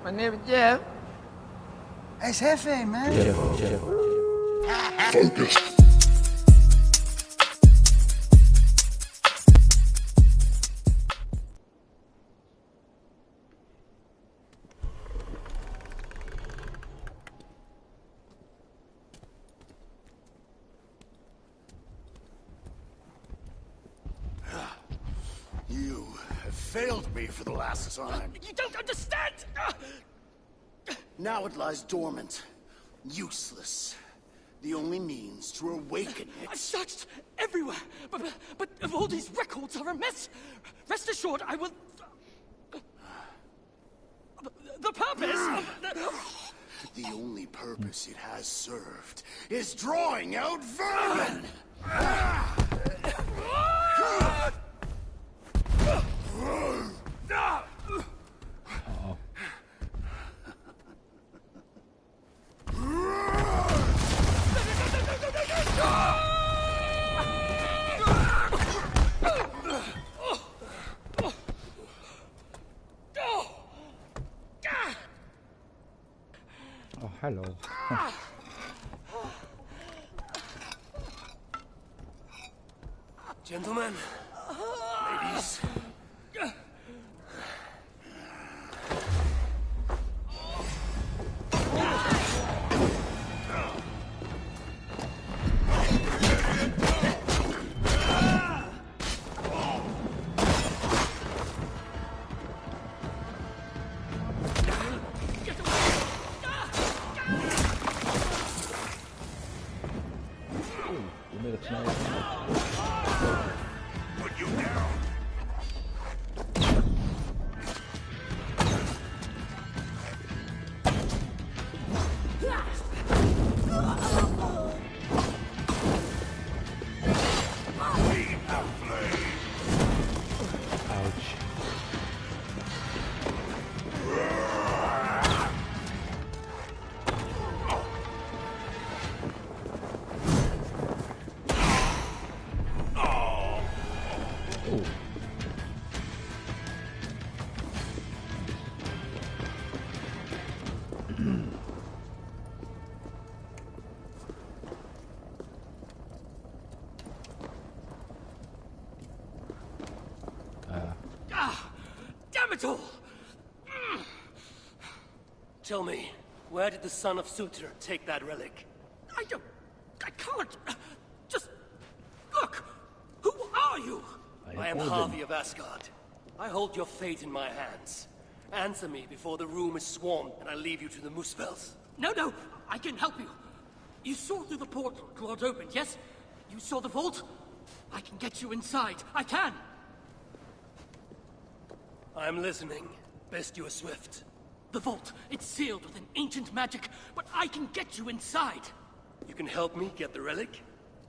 My name is Jeff. Hey, Jefe, man. Jeff. Focus. You have failed me for the last time. You don't understand! Now it lies dormant, useless. The only means to awaken it. I've searched everywhere, but all these records are a mess. Rest assured, I will... The purpose of... The only purpose it has served is drawing out vermin! Oh, hello. Gentlemen, ladies. Put you down! Damn it all! Tell me, where did the son of Sutra take that relic? I can't! Just... Look! Who are you? I am Harvey of Asgard. I hold your fate in my hands. Answer me before the room is swarmed and I leave you to the Muspels. No, I can help you. You saw through the portal Claude opened, yes? You saw the vault? I can get you inside. I can! I'm listening. Best you are swift. The vault, it's sealed with an ancient magic, but I can get you inside. You can help me get the relic?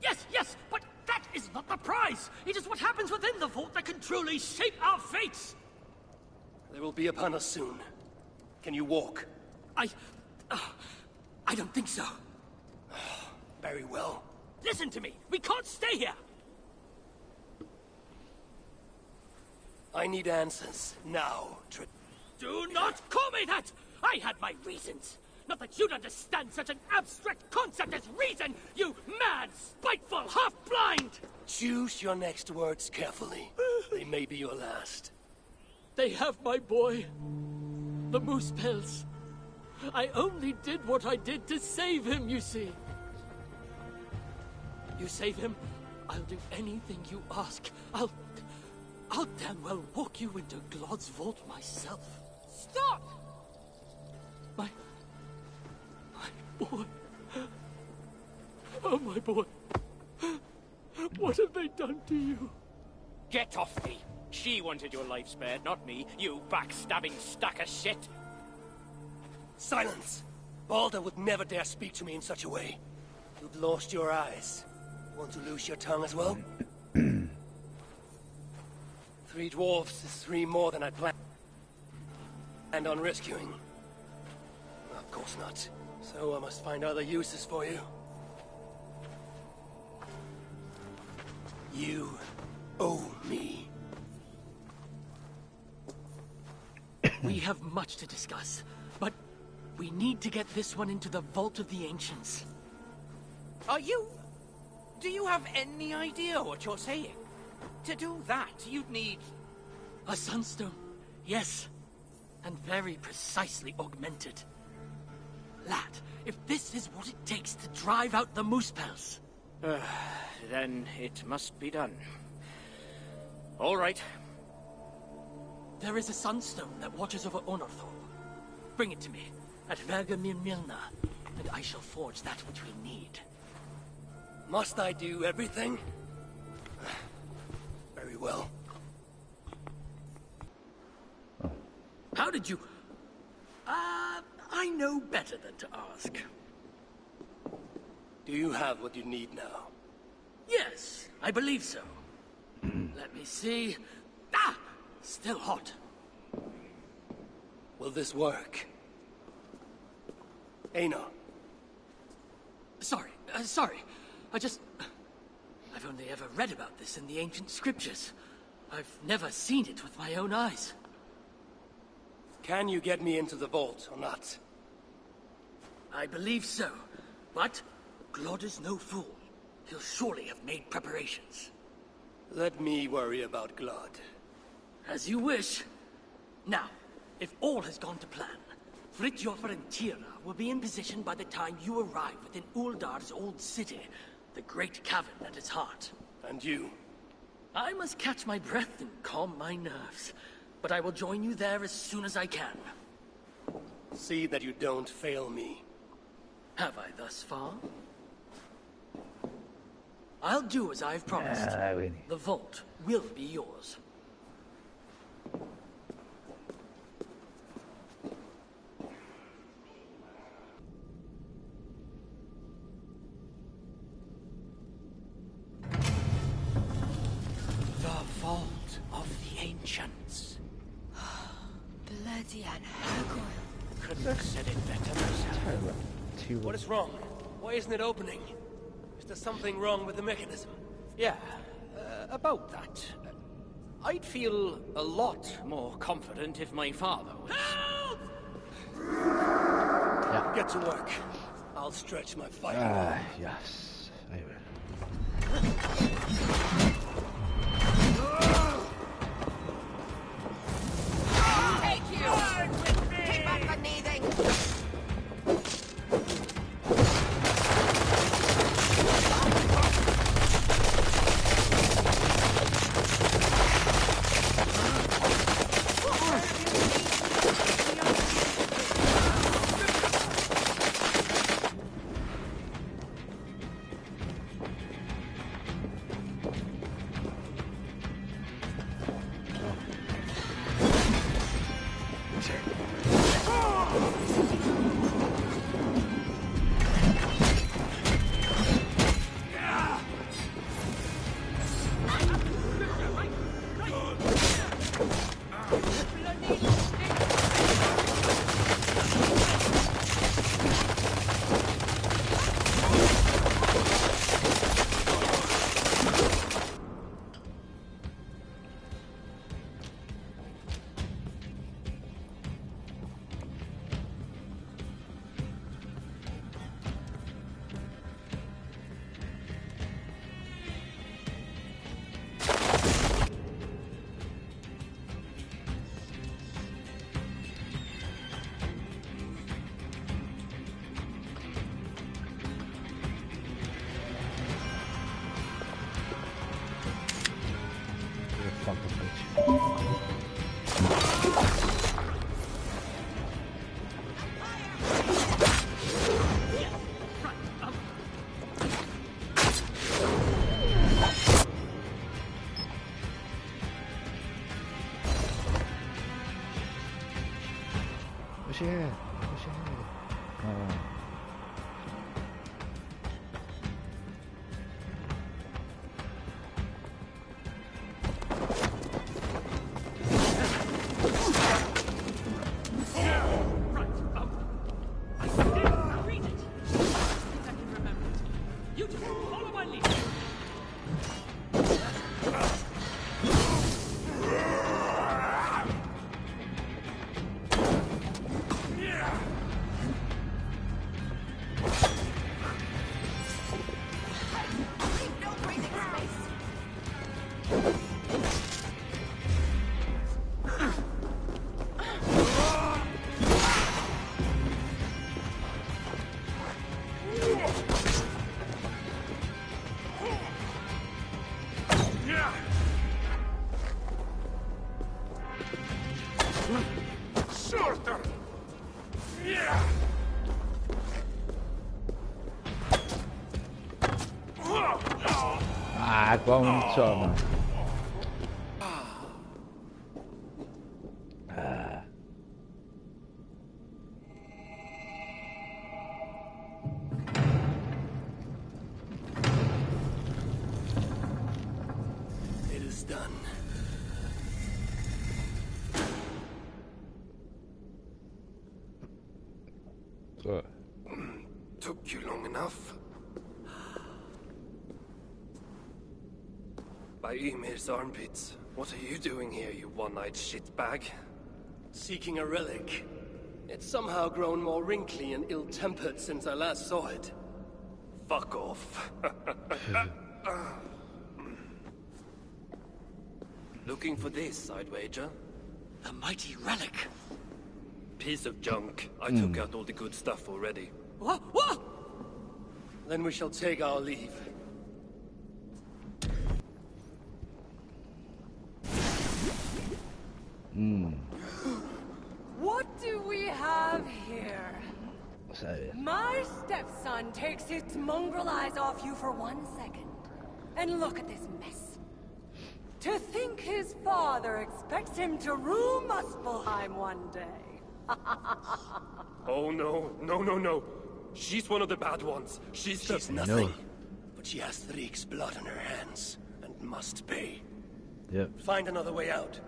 Yes, but that is not the prize! It is what happens within the vault that can truly shape our fates! They will be upon us soon. Can you walk? I don't think so. Very well. Listen to me! We can't stay here! I need answers, now, Do not call me that! I had my reasons! Not that you'd understand such an abstract concept as reason, you mad, spiteful, half-blind! Choose your next words carefully. They may be your last. They have my boy. The Muspels. I only did what I did to save him, you see. You save him, I'll do anything you ask. I'll damn well walk you into Glod's vault myself. Stop! My boy. Oh, my boy. What have they done to you? Get off me! She wanted your life spared, not me, you backstabbing stack of shit! Silence! Balder would never dare speak to me in such a way. You've lost your eyes. Want to lose your tongue as well? 3 dwarves is 3 more than I planned on rescuing. Of course not. So I must find other uses for you. You owe me. We have much to discuss. But we need to get this one into the Vault of the Ancients. Do you have any idea what you're saying? To do that, you'd need... A sunstone, yes. And very precisely augmented. Lad, if this is what it takes to drive out the Moosepels... then it must be done. All right. There is a sunstone that watches over Onorthor. Bring it to me, at Vergamir Milna, and I shall forge that which we need. Must I do everything? Very well. How did you... I know better than to ask. Do you have what you need now? Yes, I believe so. Let me see... Still hot. Will this work? Einar. Sorry. I've only ever read about this in the ancient scriptures. I've never seen it with my own eyes. Can you get me into the vault or not? I believe so, but Glod is no fool. He'll surely have made preparations. Let me worry about Glod. As you wish. Now, if all has gone to plan, Fridtjof and Tira will be in position by the time you arrive within Uldar's old city, the great cavern at its heart. And you? I must catch my breath and calm my nerves, but I will join you there as soon as I can. See that you don't fail me. Have I thus far? I'll do as I've promised. The vault will be yours. The Vault of the Ancients. Bloody Anne. Couldn't have said it better myself. What is wrong? Why isn't it opening? Is there something wrong with the mechanism? Yeah, about that. I'd feel a lot more confident if my father was... Help! Get to work. I'll stretch my fight. Yes, I will. Take you! Keep up the kneading! Yeah! Ah, ik wou hem niet zomaar. It is done. Zo. Took you long enough. By Ymir's armpits. What are you doing here, you one-eyed shitbag? Seeking a relic. It's somehow grown more wrinkly and ill-tempered since I last saw it. Fuck off. Looking for this, I'd wager. The mighty relic. Piece of junk. I took out all the good stuff already. What? What? Then we shall take our leave. What do we have here? Wat zei je? My stepson takes his mongrel eyes off you for 1 second. And look at this mess. To think his father expects him to rule Muspelheim one day. Oh no, no, no, no. She's one of the bad ones. She's nothing. No. But she has Threek's blood on her hands and must pay. Yep. Find another way out.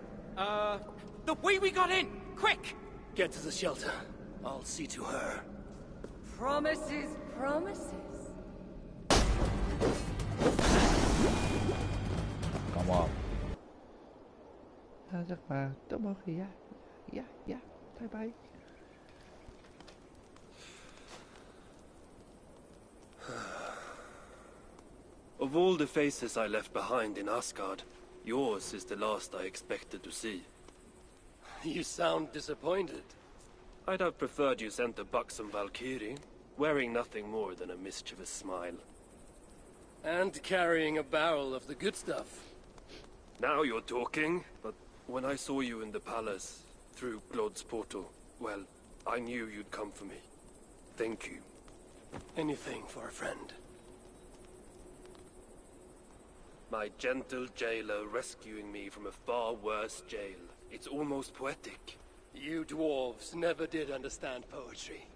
The way we got in! Quick! Get to the shelter. I'll see to her. Promises, promises. Kom op. Ja, zeg maar. Dat mag je. Ja. Ja, ja. Bye bye. Of all the faces I left behind in Asgard, yours is the last I expected to see. You sound disappointed. I'd have preferred you sent a buxom Valkyrie, wearing nothing more than a mischievous smile. And carrying a barrel of the good stuff. Now you're talking, but when I saw you in the palace, through Blood's portal, well, I knew you'd come for me. Thank you. Anything for a friend. My gentle jailer rescuing me from a far worse jail. It's almost poetic. You dwarves never did understand poetry.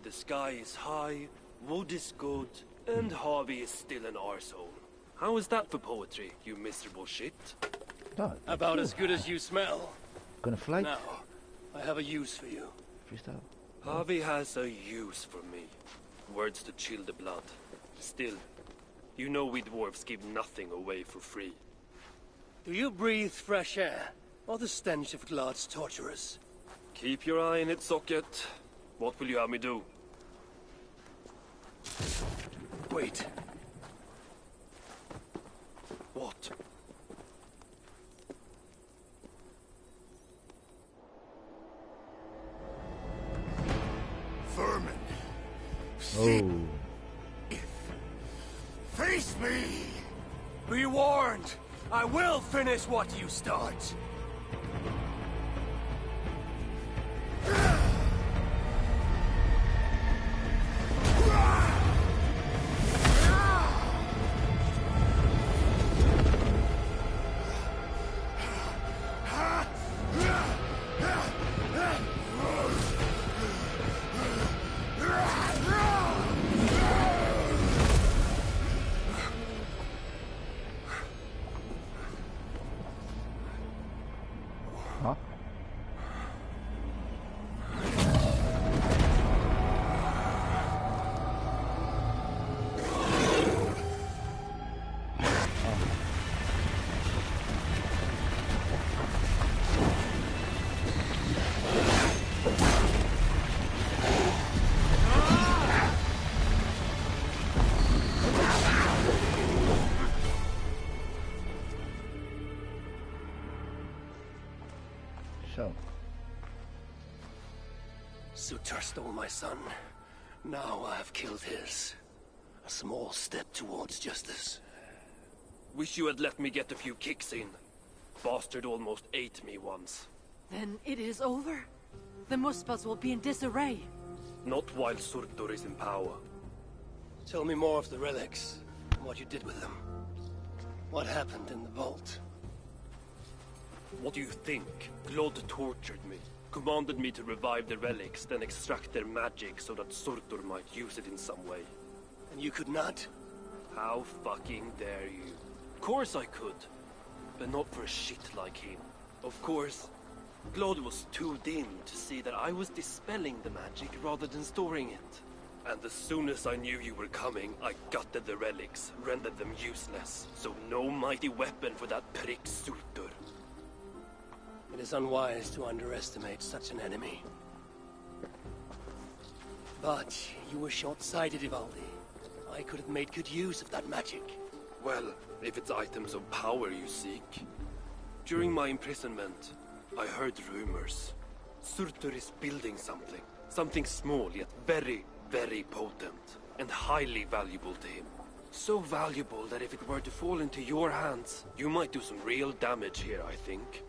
The sky is high, wood is good, and Harvey is still an arsehole. How is that for poetry, you miserable shit? Nou, About as good as you smell. Gonna fly. Now, I have a use for you. Freestyle. Harvey has a use for me. Words to chill the blood. Still, you know we dwarves give nothing away for free. Do you breathe fresh air, or the stench of Glad's torturers? Keep your eye in its socket. What will you have me do? Wait. What? Vermin. Oh. Face me! Be warned! I will finish what you start! Huh? Zo. Sutar stole my son. Now I have killed his. A small step towards justice. Wish you had let me get a few kicks in. Bastard almost ate me once. Then it is over? The Muspels will be in disarray. Not while Surtur is in power. Tell me more of the relics, and what you did with them. What happened in the vault? What do you think? Glod tortured me. Commanded me to revive the relics, then extract their magic so that Surtur might use it in some way. And you could not? How fucking dare you? Of course I could. But not for a shit like him. Of course, Glod was too dim to see that I was dispelling the magic rather than storing it. And as soon as I knew you were coming, I gutted the relics, rendered them useless. So no mighty weapon for that prick Surtur. It is unwise to underestimate such an enemy. But you were short-sighted, Ivaldi. I could have made good use of that magic. Well, if it's items of power you seek. During my imprisonment, I heard rumors. Surtur is building something. Something small, yet very, very potent. And highly valuable to him. So valuable that if it were to fall into your hands, you might do some real damage here, I think.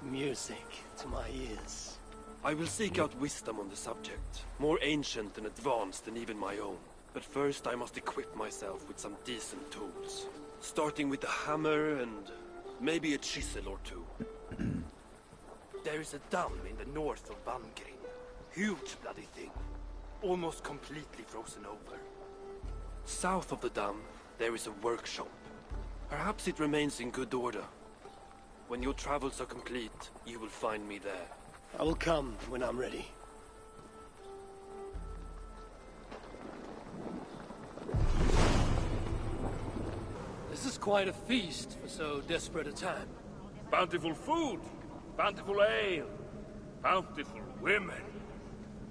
Music to my ears. I will seek out wisdom on the subject. More ancient and advanced than even my own. But first I must equip myself with some decent tools. Starting with a hammer and maybe a chisel or two. There is a dam in the north of baggin. Huge bloody thing. Almost completely frozen over. South of the dam, there is a workshop. Perhaps it remains in good order. When your travels are complete, you will find me there. I will come when I'm ready. This is quite a feast for so desperate a time. Bountiful food, bountiful ale, bountiful women.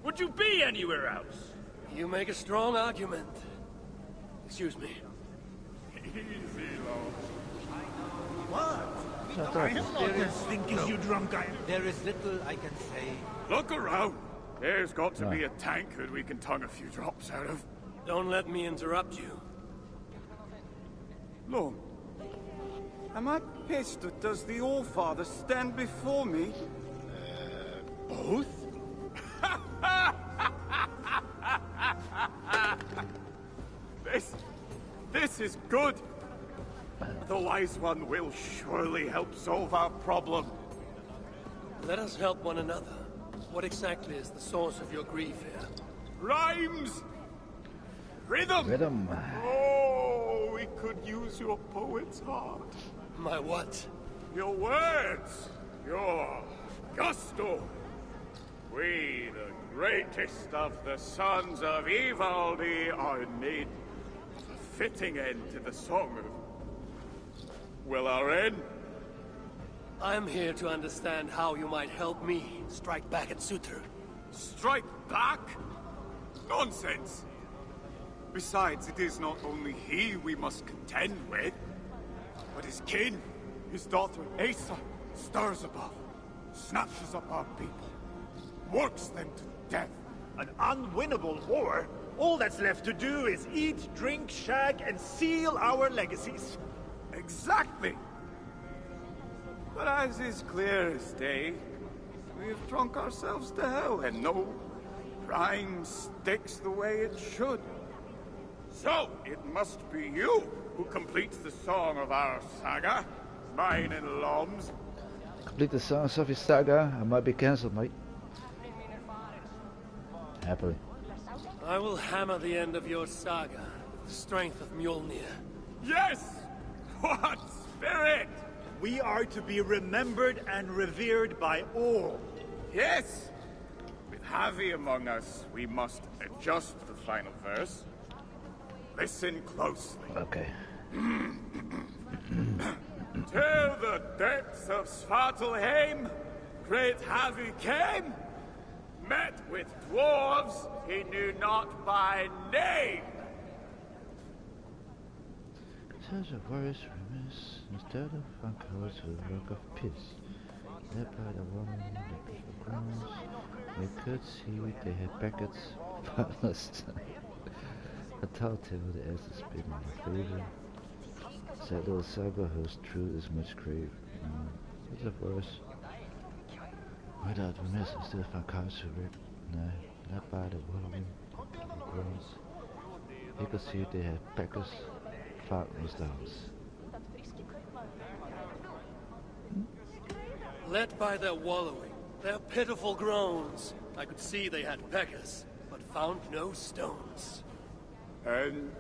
Would you be anywhere else? You make a strong argument. Excuse me. Easy, Lord. What? Shut I up. am not as stinky as you drunk I am. There is little I can say. Look around. There's got to be a tankard we can tongue a few drops out of. Don't let me interrupt you. Lord, am I pissed or does the All-Father stand before me? Both? This is good. The Wise One will surely help solve our problem. Let us help one another. What exactly is the source of your grief here? Rhymes! Rhythm! Rhythm. Oh, we could use your poet's heart. My what? Your words! Your gusto! We, the greatest of the sons of Ivaldi, are in need of a fitting end to the song of... Well, our end? I'm here to understand how you might help me strike back at Surtur. Strike back? Nonsense! Besides, it is not only he we must contend with, but his kin, his daughter Asa, stirs above, snatches up our people, works them to death. An unwinnable war? All that's left to do is eat, drink, shag, and seal our legacies. Exactly! But as is clear as day, we have drunk ourselves to hell, and no rhyme sticks the way it should. So, it must be you who completes the song of our saga, mine and Lom's. Complete the songs of his saga. I might be cancelled, mate. Happily. I will hammer the end of your saga with the strength of Mjolnir. Yes! What spirit! We are to be remembered and revered by all. Yes! With Javi among us, we must adjust the final verse. Listen closely. Okay. Till the depths of Svartalheim, great Javi came, met with dwarves he knew not by name. Such a worse remiss, instead of uncovered to the rock of peace. Led by the woman in the beautiful grounds, we could see they had packets, ballast. A tall tale the ass is spit in my favor. Sad little saga whose truth is much grave. What's the worse? Without remiss instead of unconscious work. No, not by the wallowing groans. You could see they had packers fought in the stones. Led by their wallowing, their pitiful groans, I could see they had peckers, but found no stones.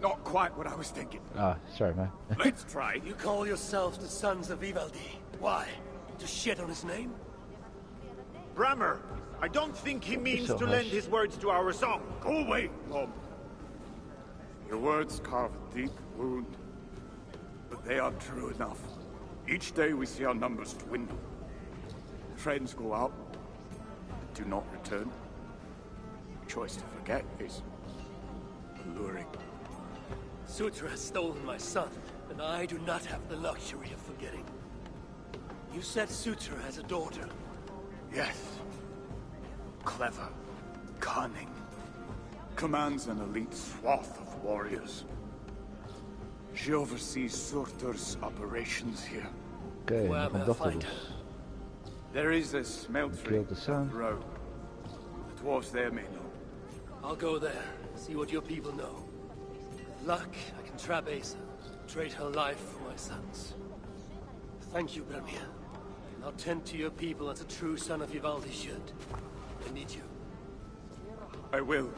Not quite what I was thinking. Ah, sorry, man. Let's try. You call yourselves the sons of Ivaldi. Why? To shit on his name? Brammer, I don't think he means so to harsh. lend his words to our song. Go away, Mom. Your words carve a deep wound, but they are true enough. Each day we see our numbers dwindle. Friends go out, but do not return. The choice to forget is alluring. Sutra has stolen my son, and I do not have the luxury of forgetting. You said Sutra has a daughter. Yes. Clever. Cunning. Commands an elite swath of warriors. She oversees Surtur's operations here. Oké, Where nog may een I dochter find dus. There is a smeltery Killed the son. up the road. The dwarves there may know. I'll go there, see what your people know. With luck, I can trap Asa, trade her life for my son's. Thank you, Bermir. Now tend to your people as a true son of Ivaldi should. I need you. I will.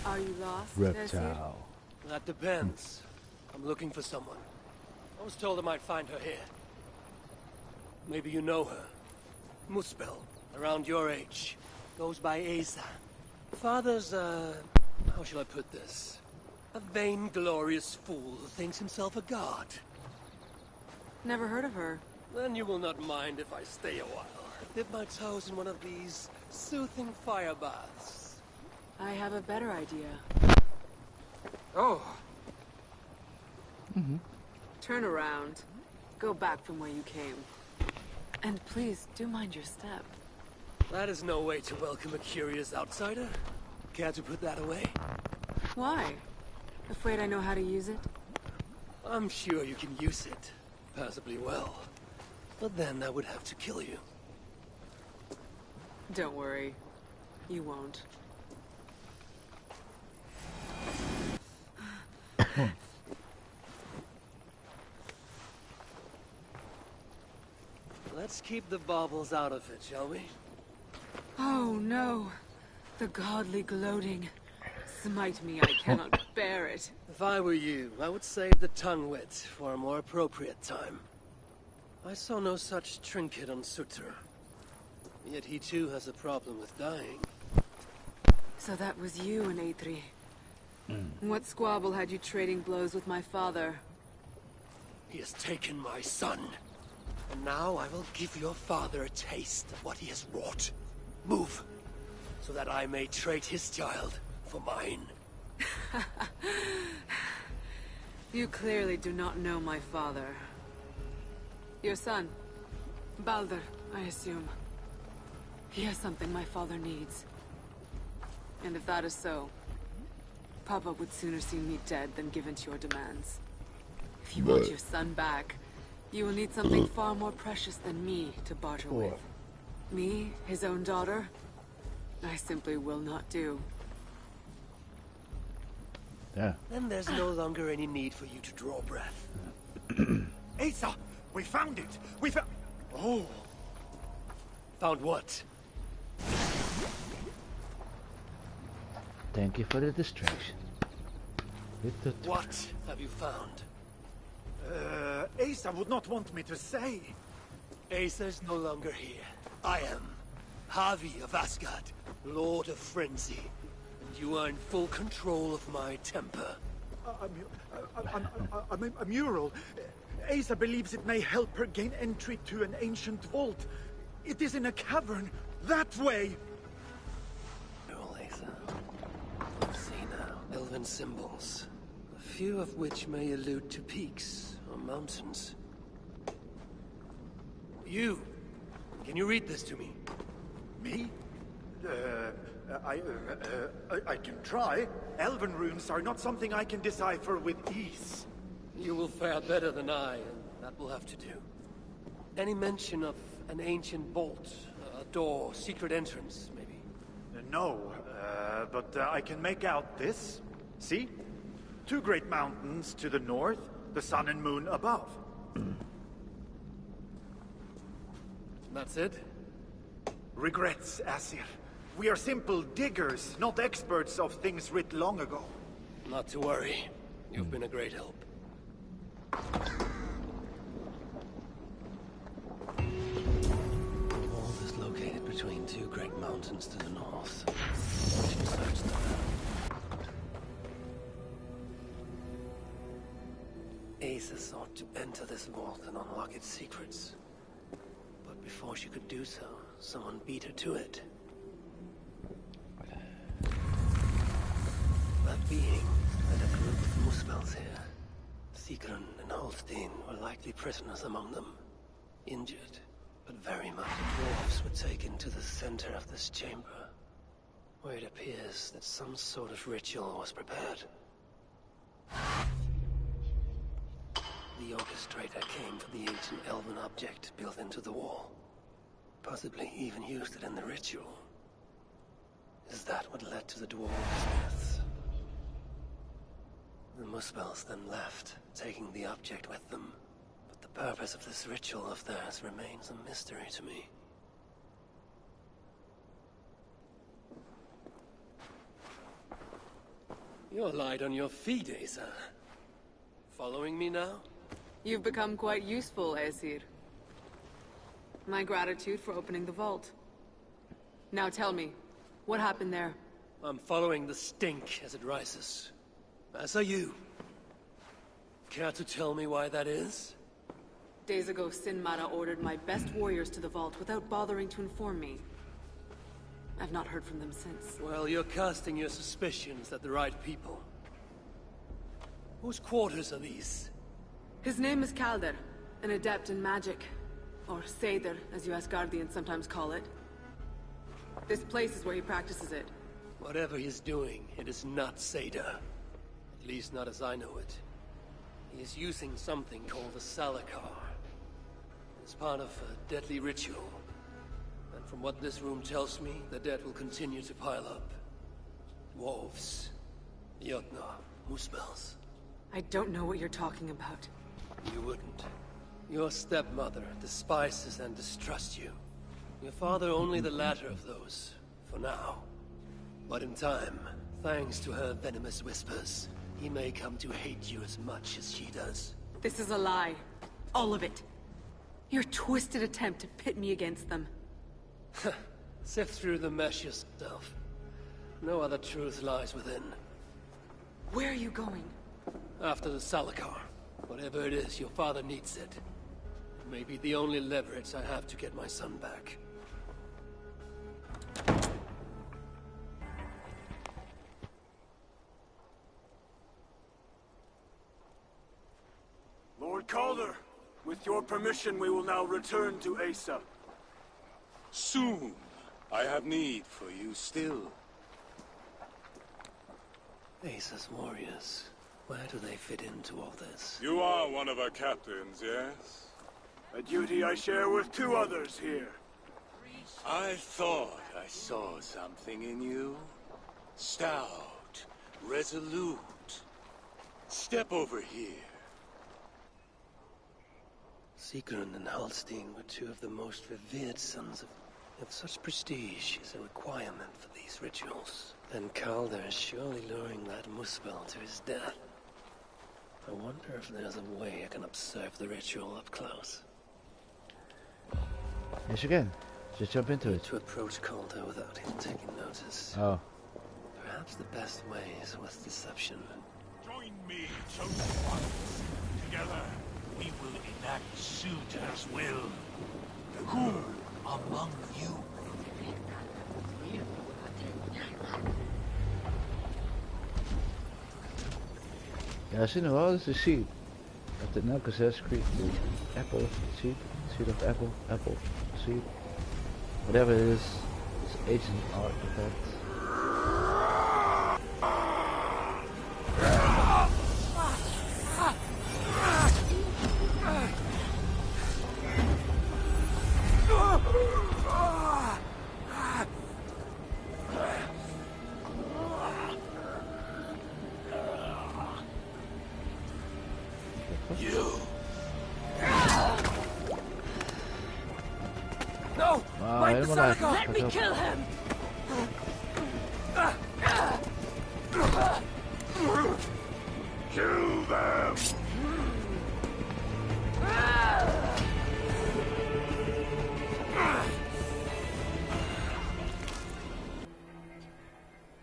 Are you lost, Reptile. That depends. I'm looking for someone. I was told I might find her here. Maybe you know her. Muspel, around your age. Goes by Asa. Father's, how shall I put this? A vain-glorious fool who thinks himself a god. Never heard of her. Then you will not mind if I stay a while. Dip my toes in one of these soothing fire baths. I have a better idea. Oh. Turn around. Go back from where you came. And please, do mind your step. That is no way to welcome a curious outsider. Care to put that away? Why? Afraid I know how to use it? I'm sure you can use it. Passably well. But then I would have to kill you. Don't worry. You won't. Let's keep the baubles out of it, shall we? Oh no. The godly gloating. Smite me, I cannot bear it. If I were you, I would save the tongue wit for a more appropriate time. I saw no such trinket on Sutra. Yet he too has a problem with dying. So that was you and Aetri. What squabble had you trading blows with my father? He has taken my son. And now I will give your father a taste of what he has wrought. Move, so that I may trade his child for mine. You clearly do not know my father. Your son, Balder, I assume. He has something my father needs. And if that is so, Papa would sooner see me dead than give in to your demands. If you want your son back, you will need something far more precious than me to barter with. Me, his own daughter? I simply will not do. Yeah. Then there's no longer any need for you to draw breath. Asa, we found it! We found... Oh. Found what? Thank you for the distraction. What have you found? Asa would not want me to say. Asa's no longer here. I am. Havi of Asgard, Lord of Frenzy. And you are in full control of my temper. A mural. Asa believes it may help her gain entry to an ancient vault. It is in a cavern. That way! Mural, Asa. I see now. Elven symbols. A few of which may allude to peaks or mountains. You! Can you read this to me? Me? I can try. Elven runes are not something I can decipher with ease. You will fare better than I, and that will have to do. Any mention of an ancient vault, a door, secret entrance, maybe? No, but I can make out this. See? 2 great mountains to the north, the sun and moon above. That's it? Regrets, Asir. We are simple diggers, not experts of things writ long ago. Not to worry. You've been a great help. The vault is located between 2 great mountains to the north. We should search them. Asa sought to enter this vault and unlock its secrets. But before she could do so, someone beat her to it. That being led a group of Muspels here. Sigrun and Holstein were likely prisoners among them. Injured, but very much dwarves were taken to the center of this chamber, where it appears that some sort of ritual was prepared. The orchestrator came for the ancient elven object built into the wall. Possibly even used it in the ritual. Is that what led to the dwarves' deaths? The Muspels then left, taking the object with them. But the purpose of this ritual of theirs remains a mystery to me. You're light on your feet, Asa. Following me now? You've become quite useful, Aesir. My gratitude for opening the vault. Now tell me, what happened there? I'm following the stink as it rises. As are you. Care to tell me why that is? Days ago, Sinmara ordered my best warriors to the vault without bothering to inform me. I've not heard from them since. Well, you're casting your suspicions at the right people. Whose quarters are these? His name is Calder, an adept in magic. Or Seder, as you Asgardians sometimes call it. This place is where he practices it. Whatever he's doing, it is not Seder. At least not as I know it. He is using something called the Salakar. It's part of a deadly ritual. And from what this room tells me, the dead will continue to pile up. Dwarves, Jotnar, Muspels. I don't know what you're talking about. You wouldn't. Your stepmother despises and distrusts you. Your father only the latter of those, for now. But in time, thanks to her venomous whispers, he may come to hate you as much as she does. This is a lie. All of it. Your twisted attempt to pit me against them. Sift through the mesh yourself. No other truth lies within. Where are you going? After the Salakar. Whatever it is, your father needs it. It may be the only leverage I have to get my son back. Lord Calder, with your permission, we will now return to Asa. Soon. I have need for you still. Asa's warriors. Where do they fit into all this? You are one of our captains, yes? A duty I share with 2 others here. I thought I saw something in you. Stout, resolute. Step over here. Sigrun and Holstein were 2 of the most revered sons of... If such prestige is a requirement for these rituals, then Calder is surely luring that Muspel to his death. I wonder if there's a way I can observe the ritual up close. Yes, you can. Just jump into it. To approach Calder without him taking notice. Oh. Perhaps the best way is with deception. Join me, chosen ones. Together, we will enact Suitor's will. Who among you? Ja, I see no all is the seed. At the now Assassin's Creed, apple, seed of apple, seed. Whatever it is, it's ancient artifact. You. No! Mind the Salakar! Let me kill him! Kill them!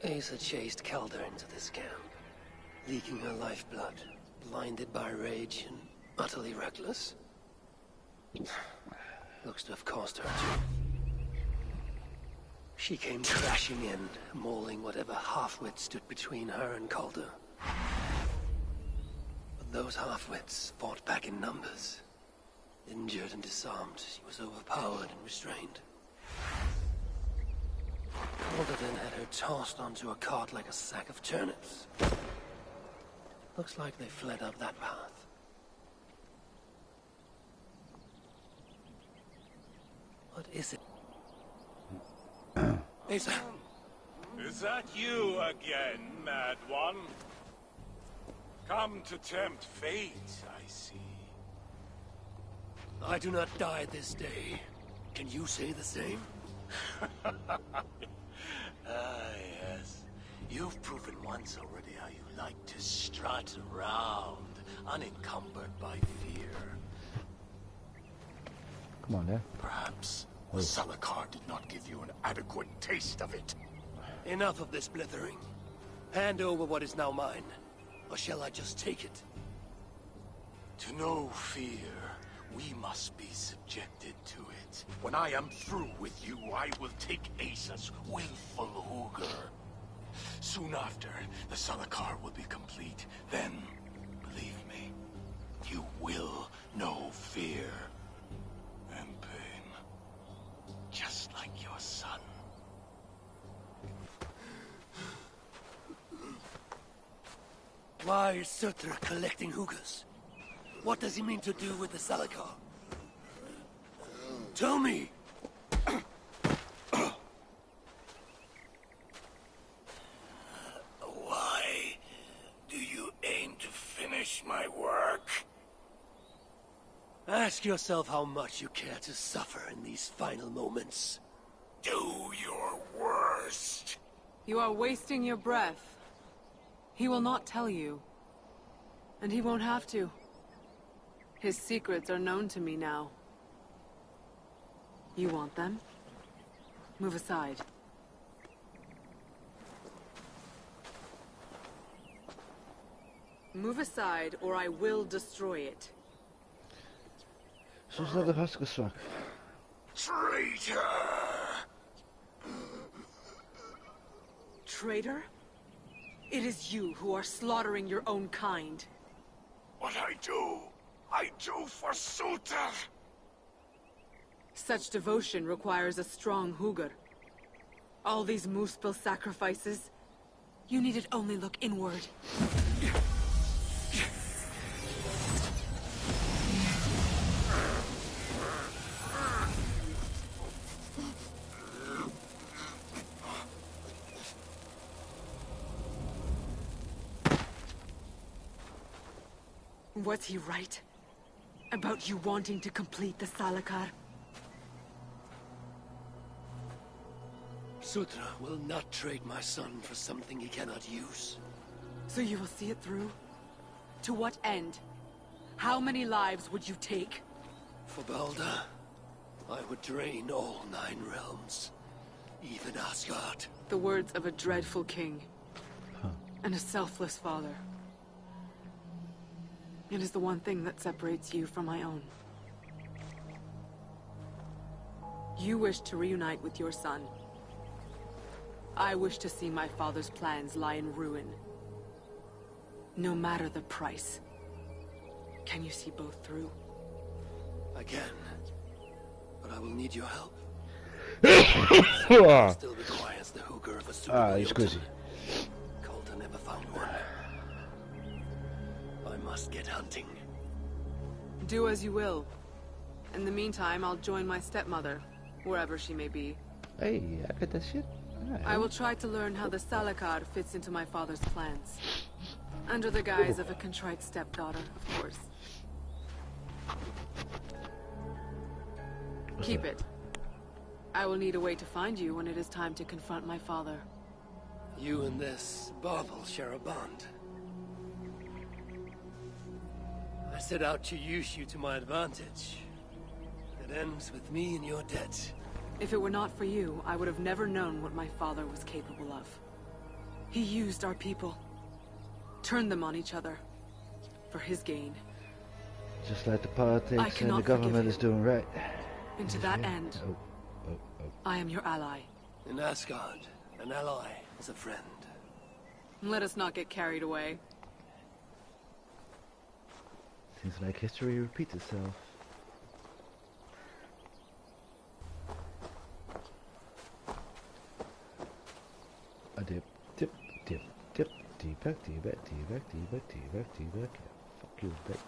Asa chased Calder into this camp, leaking her lifeblood, blinded by rage and utterly reckless. Looks to have cost her too. She came crashing in, mauling whatever half-wit stood between her and Calder. But those half-wits fought back in numbers. Injured and disarmed, she was overpowered and restrained. Calder then had her tossed onto a cart like a sack of turnips. Looks like they fled up that path. What is it? Asa! Is that you again, mad one? Come to tempt fate, I see. I do not die this day. Can you say the same? Yes. You've proven once already how you like to strut around, unencumbered by fear. Come on, there. Perhaps the Salakar did not give you an adequate taste of it. Enough of this blithering. Hand over what is now mine, or shall I just take it? To know fear, we must be subjected to it. When I am through with you, I will take Asa's willful hooger. Soon after, the Salakar will be complete. Then, believe me, you will know fear and pain. Just like your son. Why is Sutra collecting hookahs? What does he mean to do with the Salakar? Tell me! Why do you aim to finish my work? Ask yourself how much you care to suffer in these final moments. Do your worst. You are wasting your breath. He will not tell you. And he won't have to. His secrets are known to me now. You want them? Move aside. Move aside, or I will destroy it. Ze is dat er hartstikke zwak. Traitor! Traitor? It is you who are slaughtering your own kind. What I do for Sutra! Such devotion requires a strong hugger. All these Muspel sacrifices, you needed only look inward. Was he right? About you wanting to complete the Salakar? Sutra will not trade my son for something he cannot use. So you will see it through? To what end? How many lives would you take? For Balder, I would drain all 9 realms. Even Asgard. The words of a dreadful king. And a selfless father. It is the one thing that separates you from my own. You wish to reunite with your son. I wish to see my father's plans lie in ruin. No matter the price. Can you see both through? I can. But I will need your help. Still requires the hooker of a super scusi. Calder never found one. I must get hunting. Do as you will. In the meantime, I'll join my stepmother, wherever she may be. Hey, I got that shit. I will try to learn how the Salakar fits into my father's plans. Under the guise of a contrite stepdaughter, of course. Keep it. I will need a way to find you when it is time to confront my father. You and this bauble share a bond. I set out to use you to my advantage. It ends with me in your debt. If it were not for you, I would have never known what my father was capable of. He used our people. Turned them on each other. For his gain. Just like the politics and the government is doing right. And to that end, I am your ally. In Asgard, an ally is a friend. Let us not get carried away. Seems like history repeats itself. A dip, dip, dip, dip, D-back, D-back, D-back, D-back, D-back, D-back. Fuck you, back.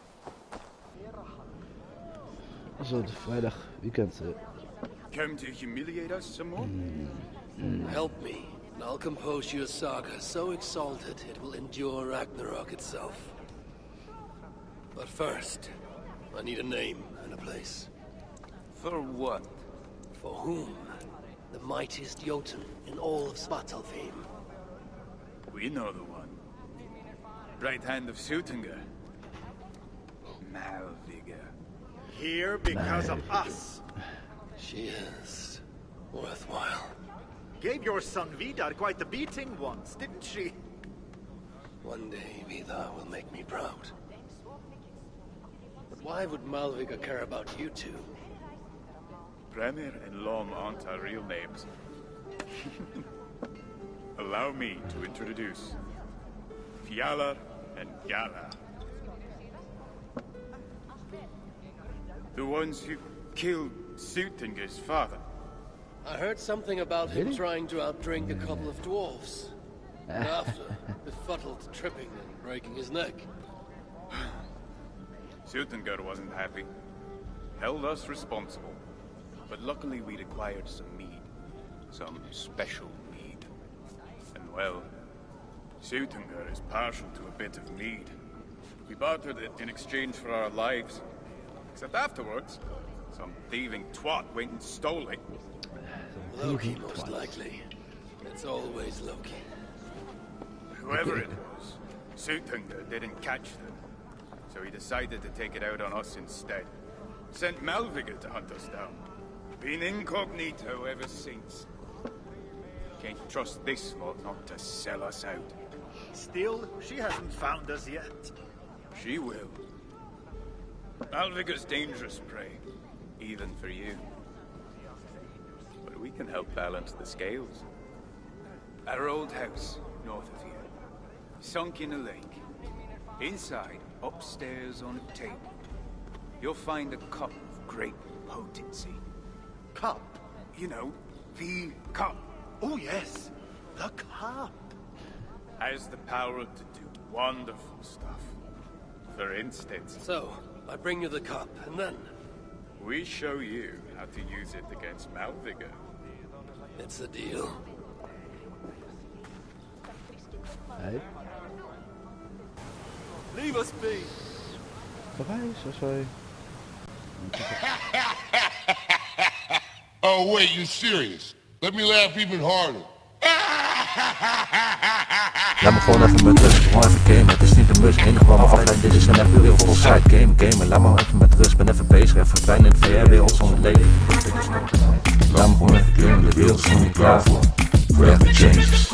Zo, de vrijdag weekend. Come to humiliate us some more? Help me, and I'll compose you a saga so exalted it will endure Ragnarok itself. But first, I need a name and a place. For what? For whom? The mightiest Jotun in all of Svartalfheim. We know the one. Right hand of Suttungr. Malviga. Here because of us. She is worthwhile. Gave your son Vidar quite the beating once, didn't she? One day Vidar will make me proud. But why would Malviga care about you two? Premier and Lom aren't our real names. Allow me to introduce Fjalar and Gjala. The ones who killed Suttungr's father. I heard something about him trying to outdrink a couple of dwarves. And after, befuddled, tripping and breaking his neck. Suttungr wasn't happy. Held us responsible. But luckily we'd acquired some mead. Some special mead. And well, Suttungr is partial to a bit of mead. We bartered it in exchange for our lives. Except afterwards, some thieving twat went and stole it. Loki, most likely. It's always Loki. Whoever it was, Suttungr didn't catch them. So he decided to take it out on us instead. Sent Malviga to hunt us down. Been incognito ever since. Can't trust this lot not to sell us out. Still, she hasn't found us yet. She will. Malviga's dangerous prey, even for you. But we can help balance the scales. Our old house, north of here. Sunk in a lake. Inside, upstairs on a table, you'll find a cup of great potency. Cup? You know, the cup. Oh yes, the cup. Has the power to do wonderful stuff. For instance... So, I bring you the cup, and then... we show you how to use it against Malviga. It's a deal. Hey. Leave us be. Bye-bye, so sorry. Oh wait, you serious? Let me laugh even harder. Laat me gewoon even met rust, gewoon even gamen. Het is niet de mus, enige wat me afleidt, dit is een even heel veel side gamen. Laat me even met rust, ben even bezig, even verdwijnen in het VR-wereld zonder leven. Laat me gewoon even gamen, de wereld is nog niet klaar voor. Forever changes.